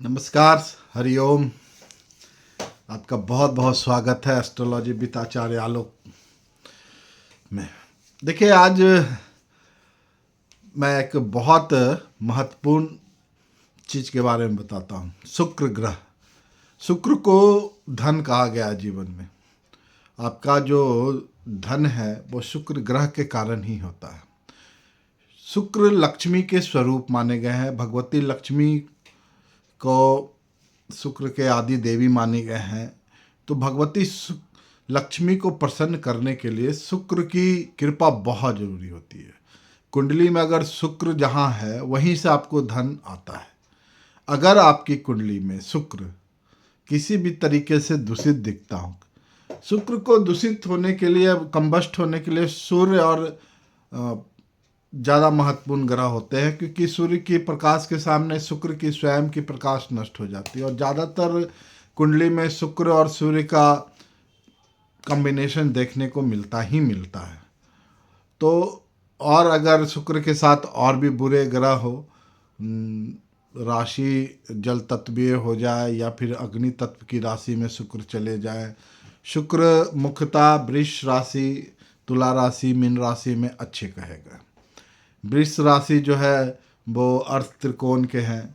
नमस्कार। हरिओम। आपका बहुत बहुत स्वागत है एस्ट्रोलॉजी विद आचार्य आलोक में। देखिए, आज मैं एक बहुत महत्वपूर्ण चीज़ के बारे में बताता हूँ। शुक्र ग्रह। शुक्र को धन कहा गया है जीवन में। आपका जो धन है वो शुक्र ग्रह के कारण ही होता है। शुक्र लक्ष्मी के स्वरूप माने गए हैं। भगवती लक्ष्मी को शुक्र के आदि देवी माने गए हैं। तो भगवती लक्ष्मी को प्रसन्न करने के लिए शुक्र की कृपा बहुत जरूरी होती है। कुंडली में अगर शुक्र जहाँ है वहीं से आपको धन आता है। अगर आपकी कुंडली में शुक्र किसी भी तरीके से दूषित दिखता हो, शुक्र को दूषित होने के लिए, कंबस्ट होने के लिए सूर्य और ज़्यादा महत्वपूर्ण ग्रह होते हैं, क्योंकि सूर्य की प्रकाश के सामने शुक्र की स्वयं की प्रकाश नष्ट हो जाती है। और ज़्यादातर कुंडली में शुक्र और सूर्य का कॉम्बिनेशन देखने को मिलता ही मिलता है। तो और अगर शुक्र के साथ और भी बुरे ग्रह हो, राशि जल तत्वीय हो जाए या फिर अग्नि तत्व की राशि में शुक्र चले जाए। शुक्र मुख्यतः वृष राशि, तुला राशि, मीन राशि में अच्छे कहेगा। वृष राशि जो है वो अर्थ त्रिकोण के हैं,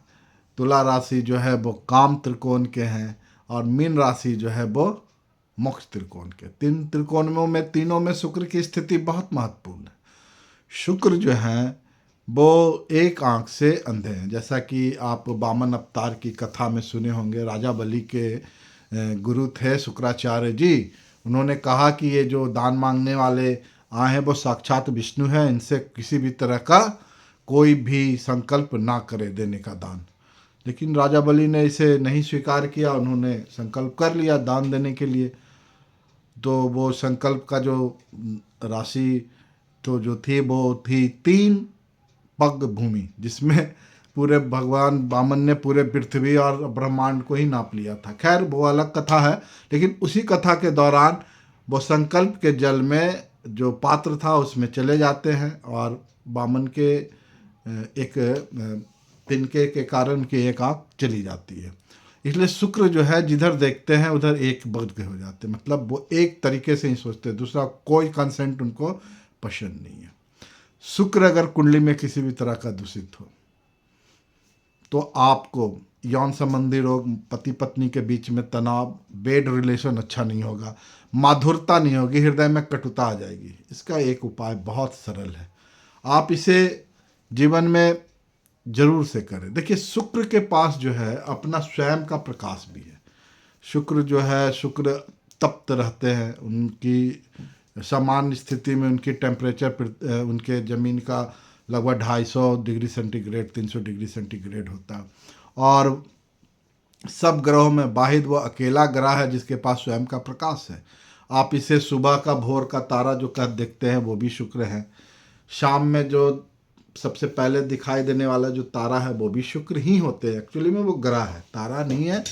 तुला राशि जो है वो काम त्रिकोण के हैं, और मीन राशि जो है वो मोक्ष त्रिकोण के। तीन त्रिकोणों में, तीनों में शुक्र की स्थिति बहुत महत्वपूर्ण है। शुक्र जो है वो एक आंख से अंधे हैं। जैसा कि आप वामन अवतार की कथा में सुने होंगे, राजा बलि के गुरु थे शुक्राचार्य जी। उन्होंने कहा कि ये जो दान मांगने वाले आए हैं वो साक्षात विष्णु हैं, इनसे किसी भी तरह का कोई भी संकल्प ना करे देने का दान। लेकिन राजा बलि ने इसे नहीं स्वीकार किया। उन्होंने संकल्प कर लिया दान देने के लिए। तो वो संकल्प का जो राशि तो जो थी वो थी 3 पग भूमि, जिसमें पूरे भगवान वामन ने पूरे पृथ्वी और ब्रह्मांड को ही नाप लिया था। खैर वो अलग कथा है। लेकिन उसी कथा के दौरान वो संकल्प के जल में जो पात्र था उसमें चले जाते हैं, और वामन के एक तिनके के कारण की एक आँख चली जाती है। इसलिए शुक्र जो है जिधर देखते हैं उधर एक बग हो जाते हैं। मतलब वो एक तरीके से ही सोचते हैं, दूसरा कोई कंसेंट उनको पसंद नहीं है। शुक्र अगर कुंडली में किसी भी तरह का दूषित हो तो आपको यौन संबंधी रोग, पति पत्नी के बीच में तनाव, बेड रिलेशन अच्छा नहीं होगा, माधुरता नहीं होगी, हृदय में कटुता आ जाएगी। इसका एक उपाय बहुत सरल है, आप इसे जीवन में जरूर से करें। देखिए, शुक्र के पास जो है अपना स्वयं का प्रकाश भी है। शुक्र जो है, शुक्र तप्त रहते हैं। उनकी सामान्य स्थिति में उनकी टेम्परेचर उनके ज़मीन का लगभग 250 डिग्री सेंटीग्रेड, 300 डिग्री सेंटीग्रेड होता है। और सब ग्रहों में वाहिद वो अकेला ग्रह है जिसके पास स्वयं का प्रकाश है। आप इसे सुबह का, भोर का तारा जो कह देखते हैं वो भी शुक्र है। शाम में जो सबसे पहले दिखाई देने वाला जो तारा है वो भी शुक्र ही होते हैं। एक्चुअली में वो ग्रह है, तारा नहीं है,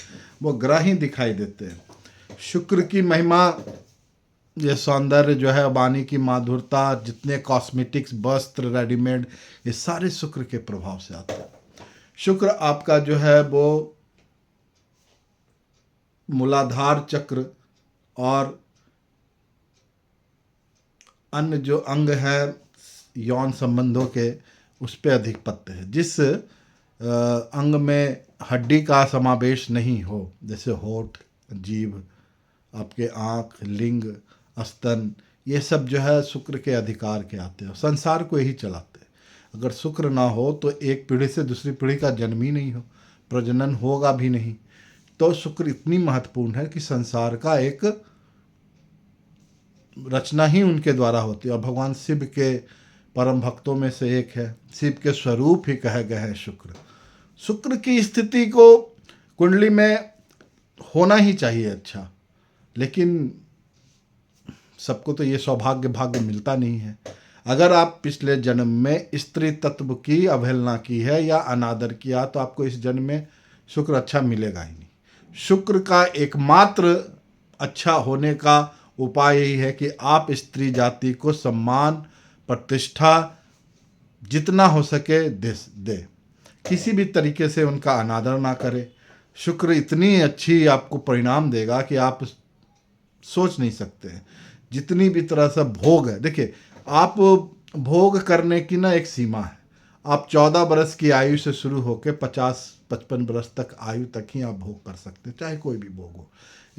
वो ग्रह ही दिखाई देते हैं। शुक्र की महिमा, ये सौंदर्य जो है, वाणी की माधुरता, जितने कॉस्मेटिक्स, वस्त्र, रेडीमेड, ये सारे शुक्र के प्रभाव से आते हैं। शुक्र आपका जो है वो मूलाधार चक्र और अन्य जो अंग है यौन संबंधों के, उस पर अधिपत्य है। जिस अंग में हड्डी का समावेश नहीं हो, जैसे होठ, जीभ, आपके आँख, लिंग, स्तन, ये सब जो है शुक्र के अधिकार के आते हैं, संसार को यही चलाते हैं। अगर शुक्र ना हो तो एक पीढ़ी से दूसरी पीढ़ी का जन्म ही नहीं हो, प्रजनन होगा भी नहीं। तो शुक्र इतनी महत्वपूर्ण है कि संसार का एक रचना ही उनके द्वारा होती है। और भगवान शिव के परम भक्तों में से एक है, शिव के स्वरूप ही कहे गए हैं शुक्र। शुक्र की स्थिति को कुंडली में होना ही चाहिए अच्छा, लेकिन सबको तो ये सौभाग्य भाग्य मिलता नहीं है। अगर आप पिछले जन्म में स्त्री तत्व की अवहेलना की है या अनादर किया तो आपको इस जन्म में शुक्र अच्छा मिलेगा ही नहीं। शुक्र का एकमात्र अच्छा होने का उपाय यही है कि आप स्त्री जाति को सम्मान, प्रतिष्ठा जितना हो सके दे। किसी भी तरीके से उनका अनादर ना करें, शुक्र इतनी अच्छी आपको परिणाम देगा कि आप सोच नहीं सकते हैं। जितनी भी तरह से भोग है, देखिए आप भोग करने की ना एक सीमा है। आप 14 बरस की आयु से शुरू होकर 50-55 बरस तक आयु तक ही आप भोग कर सकते हैं, चाहे कोई भी भोग हो।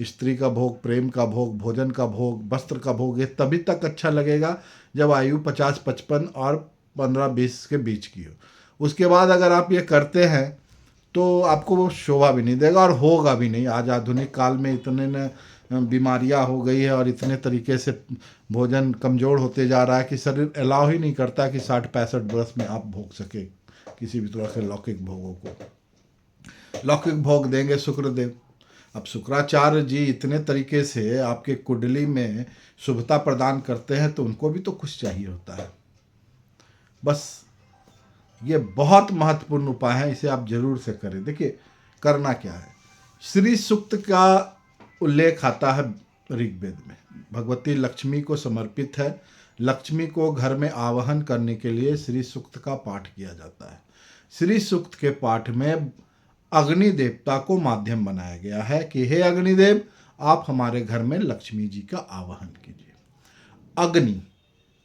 स्त्री का भोग, प्रेम का भोग, भोजन का भोग, वस्त्र का भोग, ये तभी तक अच्छा लगेगा जब आयु 50-55 और 15-20 के बीच की हो। उसके बाद अगर आप ये करते हैं तो आपको वो शोभा भी नहीं देगा और होगा भी नहीं। आज आधुनिक काल में इतने न बीमारियां हो गई है और इतने तरीके से भोजन कमज़ोर होते जा रहा है कि शरीर अलाउ ही नहीं करता कि 60-65 बरस में आप भोग सके किसी भी तरह के लौकिक भोगों को। लौकिक भोग देंगे शुक्रदेव। अब शुक्राचार्य जी इतने तरीके से आपके कुंडली में शुभता प्रदान करते हैं तो उनको भी तो कुछ चाहिए होता है। बस ये बहुत महत्वपूर्ण उपाय है, इसे आप जरूर से करें। देखिए करना क्या है, श्री सूक्त का उल्लेख आता है ऋग्वेद में। भगवती लक्ष्मी को समर्पित है। लक्ष्मी को घर में आवाहन करने के लिए श्री सूक्त का पाठ किया जाता है। श्री सूक्त के पाठ में अग्नि देवता को माध्यम बनाया गया है कि हे अग्निदेव, आप हमारे घर में लक्ष्मी जी का आवाहन कीजिए। अग्नि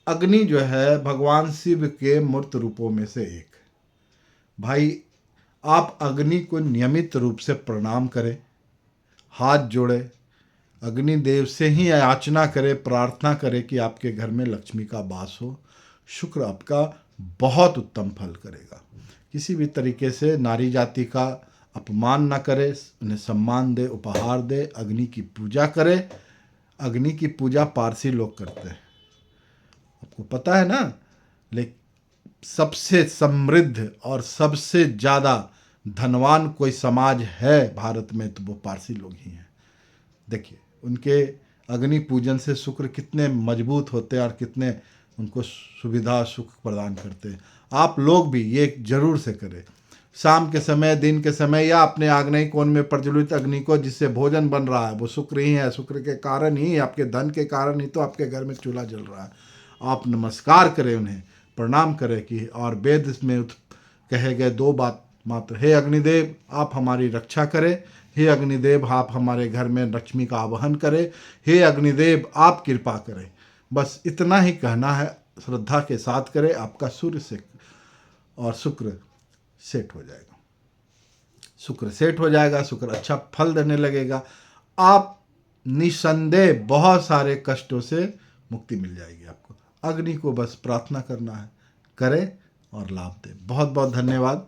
अग्नि जो है भगवान शिव के मूर्त रूपों में से एक। भाई आप अग्नि को नियमित रूप से प्रणाम करें, हाथ जोड़े, अग्निदेव से ही याचना करे, प्रार्थना करे कि आपके घर में लक्ष्मी का वास हो। शुक्र आपका बहुत उत्तम फल करेगा। किसी भी तरीके से नारी जाति का अपमान न करे, उन्हें सम्मान दे, उपहार दे, अग्नि की पूजा करे। अग्नि की पूजा पारसी लोग करते हैं, आपको पता है ना। लेकिन सबसे समृद्ध और सबसे ज़्यादा धनवान कोई समाज है भारत में तो वो पारसी लोग ही हैं। देखिए उनके अग्नि पूजन से शुक्र कितने मजबूत होते हैं और कितने उनको सुविधा सुख प्रदान करते हैं। आप लोग भी ये जरूर से करें। शाम के समय, दिन के समय या अपने आग्नेय कोण में प्रज्वलित अग्नि को जिससे भोजन बन रहा है वो शुक्र ही है। शुक्र के कारण ही, आपके धन के कारण ही तो आपके घर में चूल्हा जल रहा है। आप नमस्कार करें, उन्हें प्रणाम करें कि, और वेद में कहे गए 2 बात मात्र, हे अग्निदेव आप हमारी रक्षा करें, हे अग्निदेव आप हमारे घर में लक्ष्मी का आवाहन करें, हे अग्निदेव आप कृपा करें। बस इतना ही कहना है, श्रद्धा के साथ करें। आपका सूर्य से और शुक्र सेट हो जाएगा। शुक्र सेट हो जाएगा, शुक्र अच्छा फल देने लगेगा। आप निसंदेह बहुत सारे कष्टों से मुक्ति मिल जाएगी आपको। अग्नि को बस प्रार्थना करना है, करें और लाभ दें। बहुत बहुत धन्यवाद।